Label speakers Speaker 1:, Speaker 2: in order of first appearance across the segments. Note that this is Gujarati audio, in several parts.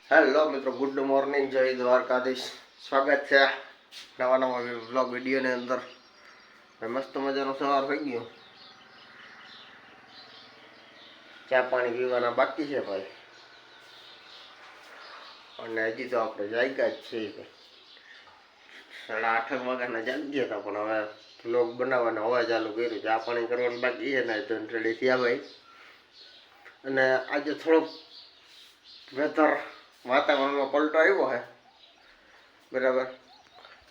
Speaker 1: હેલો મિત્રો, ગુડ મોર્નિંગ, જય દ્વારકાધીશ. સ્વાગત છે નવા વ્લોગ વિડીયોની અંદર. મસ્ત મજાનો સવાર થઈ ગયો. ચા પાણી પીવાના બાકી છે ભાઈ, અને હજી તો આપણે જાગ્યા જ છીએ. 8:30 વાગ્યાના જાગી ગયા હતા, પણ હવે વ્લોગ બનાવવાનો હવા ચાલુ કર્યું. ચા પાણી કરવાનું બાકી છે ને, તો રેડી થયા ભાઈ. અને આજે થોડોક વાતાવરણમાં પલટો આવ્યો છે, બરાબર.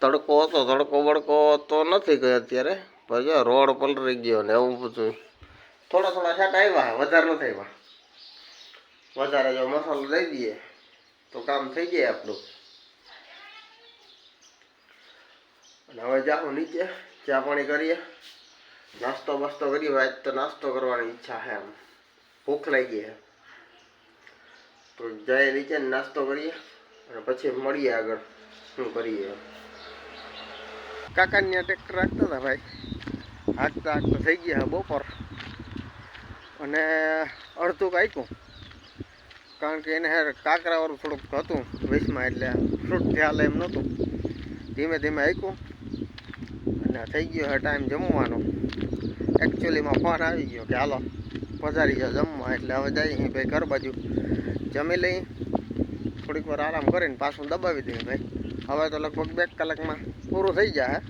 Speaker 1: તડકો હતો, તડકો બડકો તો નથી ગયો અત્યારે, પછી રોડ પલરી ગયો ને એવું બધું. થોડા છાંટા આવ્યા, વધારે નથી આવ્યા. વધારે જો મસાલો દઈ દઈએ તો કામ થઈ જાય આપણું. અને હવે જાઉં નીચે, ચા પાણી કરીએ, નાસ્તો બાસ્તો કરીએ. આજ તો નાસ્તો કરવાની ઈચ્છા છે, એમ ભૂખ લાગી છે. તો જાય નીચે નાસ્તો કરીએ અને પછી મળીએ આગળ શું કરીએ. કાકાને ટ્રેક્ટર રાખતા હતા ભાઈ, હાંકતા હાંકતા થઈ ગયા બપોર, અને અડધું કાંઈકું, કારણ કે એને કાંકરાવાળું થોડુંક હતું વીસમાં, એટલે ફ્રૂટ ધ્યાન એમ નહોતું. ધીમે ધીમે હાંક્યું અને થઈ ગયો છે ટાઈમ જમવાનો. એકચ્યુઅલીમાં ફોન આવી ગયો કે હાલો પધારી જાઓ જમવા, એટલે હવે જઈએ ભાઈ ઘર બાજુ, જમી લઈ, થોડીક વાર આરામ કરીને પાછું દબાવી દઈએ ભાઈ. હવે તો લગભગ 2 કલાકમાં પૂરું થઈ જાય,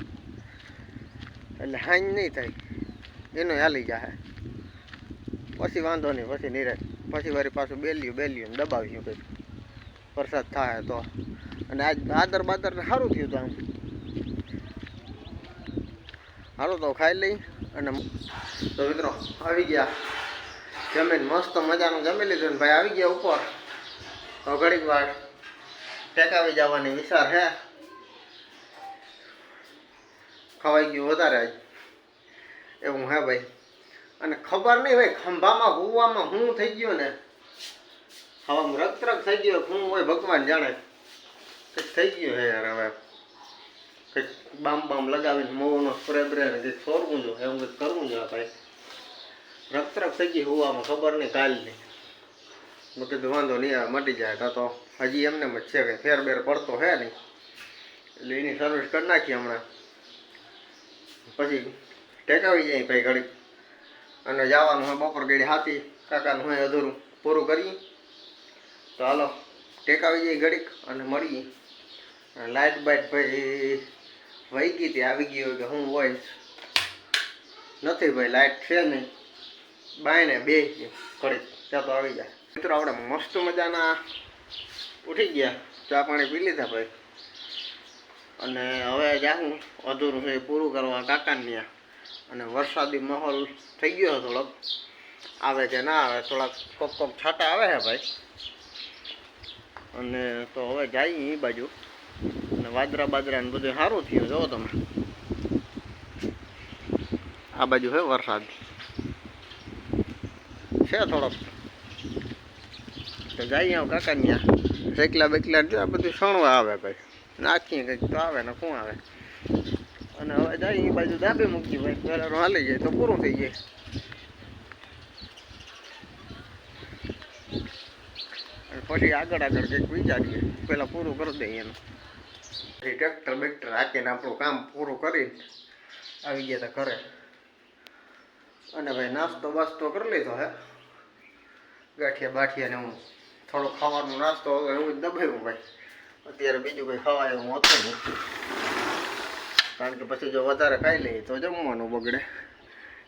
Speaker 1: એટલે હાંજ નહીં થાય, એનું હાલી જાય. પછી વાંધો નહીં, પછી નિરાશ, પછી વારી પાછું બેલ્યું દબાવ્યું કંઈક વરસાદ થાય તો. અને આજ આદર બાદરને સારું થયું હતું આમ. હાલો તો ખાઈ લઈ. અને તો મિત્રો આવી ગયા જમીન, મસ્ત મજાનું જમી લીધું ને ભાઈ આવી ગયા ઉપર. તો ઘડીક વાર ટેકાવી જવાની વિચાર છે. ખવાઈ ગયું વધારે આજ એવું હે ભાઈ. અને ખબર નહીં ભાઈ, ખંભામાં હુવામાં હું થઈ ગયો ને, હવામાં રક્ત થઈ ગયો, હું હોય ભગવાન જાણે. કંઈક થઈ ગયું હે યાર. હવે કંઈક બામ લગાવીને મોંનો સ્પ્રે બ્રે ને કંઈક છોડવું જોઈએ, એવું કંઈક કરવું જોઈએ ભાઈ. રક્ત થઈ ગઈ હુવામાં, ખબર નહીં કાલની. મેં કીધું વાંધો નહીં આવે, મટી જાય. કાં તો હજી એમને જ છે કે ફેર બેર પડતો હે નહીં, એટલે એની સર્વિસ કરી નાખીએ હમણાં. પછી ટેકાવી જાય ભાઈ ઘડીક, અને જવાનું હોય બપોર ઘડી હાથી કાકાનું હોય અધૂરું પૂરું કરીએ. તો હાલો ટેકાવી જાય ઘડીક અને મળીએ. લાઇટ બાઇટ ભાઈ વહી ગઈ હતી, આવી ગઈ હોય કે હું હોય નથી ભાઈ, લાઇટ છે નહીં. બાયને બે ઘડીક ત્યાં તો આવી જાય. મિત્રો આપણે મસ્ત મજાના ઉઠી ગયા, ચા પાણી પી લીધા ભાઈ, અને હવે જાઉં અધૂરું છે પૂરું કરવા કાકાને. અને વરસાદી માહોલ થઈ ગયો થોડોક, આવે કે ના આવે, થોડાક કોક છાંટા આવે છે ભાઈ. અને તો હવે જઈએ એ બાજુ, અને વાદરા ને બધું સારું થયું. જો તમે આ બાજુ છે વરસાદ છે થોડોક. તો જઈએ કાકાને રેકલા બેકલા આ બધું સણવા આવે ભાઈ, નાખીએ કંઈક તો આવે ને શું આવે. અને હવે જઈએ એ બાજુ દાબે મૂકી ભાઈ, પહેલાં હાલી જાય તો પૂરું થઈ જાય. અને પછી આગળ કંઈક વિચારીએ, પહેલાં પૂરું કરી દઈએ એનું. પછી ટ્રેક્ટર બેક્ટર હાંકીને આપણું કામ પૂરું કરીને આવી ગયા હતા ઘરે. અને ભાઈ નાસ્તો બાસ્તો કરી લીધો હે, ગાંઠિયા બાઠિયા ને હું થોડો ખાવાનો નાસ્તો એવું જ દબાવ્યું ભાઈ. અત્યારે બીજું કંઈ ખવાય એવું હોતું નથી, કારણ કે પછી જો વધારે ખાઈ લઈએ તો જમવાનું બગડે.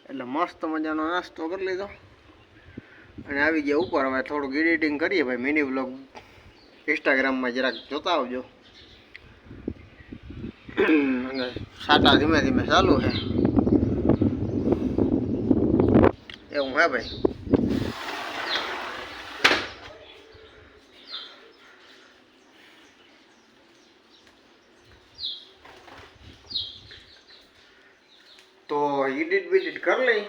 Speaker 1: એટલે મસ્ત મજાનો નાસ્તો કરી લીધો અને આવી ગયા ઉપર. હવે થોડુંક એડિટિંગ કરીએ ભાઈ, મિની વ્લોગ ઇન્સ્ટાગ્રામમાં જરાક જોતા આવજો. અને સાટા ધીમે ધીમે ચાલુ છે એવું હે ભાઈ. તો એડિટ બીડિટ કરી લઈ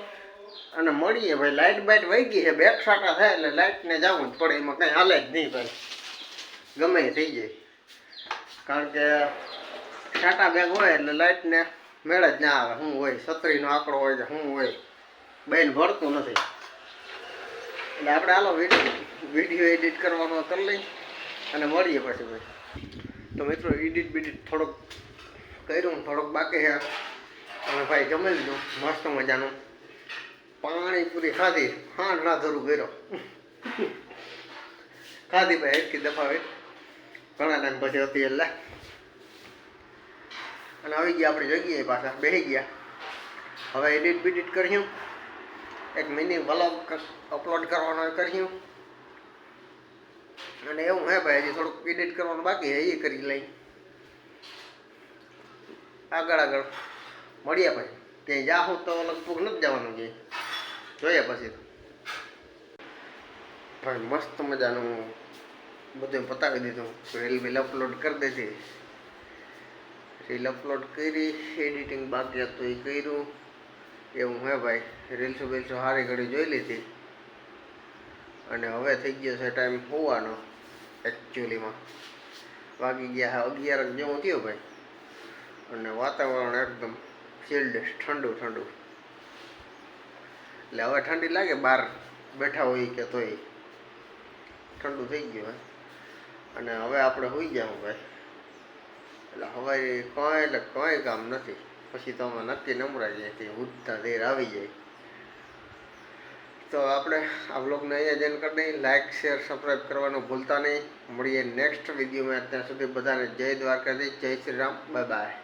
Speaker 1: અને મળીએ ભાઈ. લાઇટ બાઇટ વહી ગઈ છે, 2 છાંટા થાય એટલે લાઇટને જવું જ પડે, એમાં કંઈ હાલે જ નહીં ભાઈ, ગમે થઈ જાય. કારણ કે છાંટા બેગ હોય એટલે લાઇટને મેળ જ ના આવે. શું હોય, છત્રીનો આંકડો હોય કે શું હોય, બેન ભરતું નથી. એટલે આપણે હાલો વિડીયો એડિટ કરવાનો કરી લઈ અને મળીએ પછી ભાઈ. તો મિત્રો એડિટ બીડિટ થોડોક કર્યું, થોડોક બાકી છે. અને ભાઈ જમી લીધું મસ્ત મજાનું, પાણીપુરી ખાધી, રાધરું કર્યો ખાધી ભાઈ એટલી દફા ઘણા ટાઈમ પછી હતી એટલે. અને આવી ગયા આપણી જગ્યાએ, પાછા બેસી ગયા. હવે એડિટ બીડિટ કર્યું, એક મિની વ્લોગ અપલોડ કરવાનો કર્યું. અને એવું હે ભાઈ હજી થોડુંક એડિટ કરવાનું બાકી છે, એ કરી લઈ. આગળ મળીએ ભાઈ. ક્યાંય જાઉં તો લગભગ નથી જવાનું, ક્યાંય જોઈએ પછી. ભાઈ મસ્ત મજાનું બધું પતાવી દીધું. રીલ અપલોડ કરી દીધી, રીલ અપલોડ કરી, એડિટિંગ બાકી હતું એ કર્યું. એવું હે ભાઈ, રીલ્સો બીલ્સો સારી ઘડી જોઈ લીધી. અને હવે થઈ ગયો છે ટાઈમ હોવાનો. એકચ્યુઅલીમાં વાગી ગયા 11 જેવું થયું ભાઈ. અને વાતાવરણ એકદમ ચિલ્ડ, ઠંડુ ઠંડુ. એટલે હવે ઠંડી લાગે બહાર બેઠા હોય કે તોય ઠંડુ થઈ ગયું હોય. અને હવે આપણે હોઈ જાઉં ભાઈ. એટલે હવે કંઈ કામ નથી. પછી તો અમે નક્કી નમરા જાય તે ઉઠતા દેર આવી જાય. તો આપણે આ વ્લોગને અહીંયા જ એન્ડ કરી દઈએ. લાઇક શેર સબસ્ક્રાઈબ કરવાનું ભૂલતા નહીં. મળીએ નેક્સ્ટ વિડીયોમાં. ત્યાં સુધી બધાને જય દ્વારકાધીશ, જય શ્રી રામ, બાય બાય.